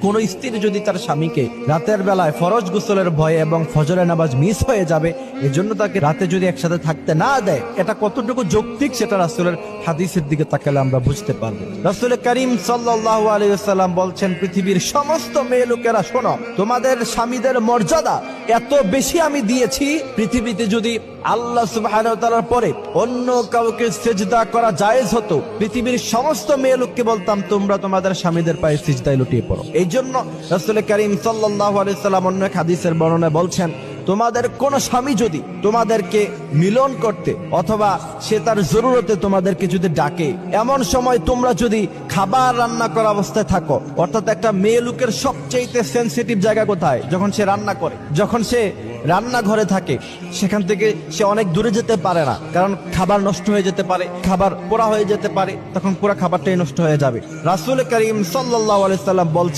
কোন স্ত্রী যদি তার স্বামীকে রাতের বেলায় ফরজ গোসলের ভয়ে এবং ফজরের নামাজ মিস হয়ে যাবে এজন্য তাকে রাতে যদি একসাথে থাকতে না দেয়, এটা কতটুকু যৌক্তিক সেটা রাসূলের হাদিসের দিকে তাকালে আমরা বুঝতে পারবো। রাসূল করিম সাল্লাল্লাহু আলাইহি ওয়াসাল্লাম বলছেন, পৃথিবীর সমস্ত মেয়ে লোকেরা শোনো, তোমাদের স্বামীদের মর্যাদা এত বেশি আমি দিয়েছি, পৃথিবীতে যদি আল্লাহ সুবহানাহু ওয়া তাআলার পরে অন্য কাউকে সিজদা করা জায়েজ হতো, পৃথিবীর সমস্ত মেয়ে লোককে বলতাম তোমরা তোমাদের স্বামীদের পায়ে সিজদায় লুটিয়ে পড়ো। এই জন্য রাসূল করিম সাল্লাল্লাহু আলাইহি ওয়াসাল্লাম অন্য এক হাদিসের বর্ণনায় বলছেন, তোমাদের কোন স্বামী যদি তোমাদেরকে মিলন করতে অথবা সে তার জরুরতে তোমাদেরকে যদি ডাকে, এমন সময় তোমরা যদি খাবার রান্না করা অবস্থায় থাকো, অর্থাৎ একটা মেয়ে লোকের সবচেয়ে সেনসিটিভ জায়গা কোথায়? যখন সে রান্না করে, যখন সে রান্নাঘরে থাকে, সেখান থেকে সে অনেক দূরে যেতে পারে না, কারণ খাবার নষ্ট হয়ে যেতে পারে, খাবার পোড়া হয়ে যেতে পারে, তখন পুরো খাবারটাই নষ্ট হয়ে যাবে। রাসূল করিম সাল্লাল্লাহু আলাইহি ওয়াসাল্লাম বলছেন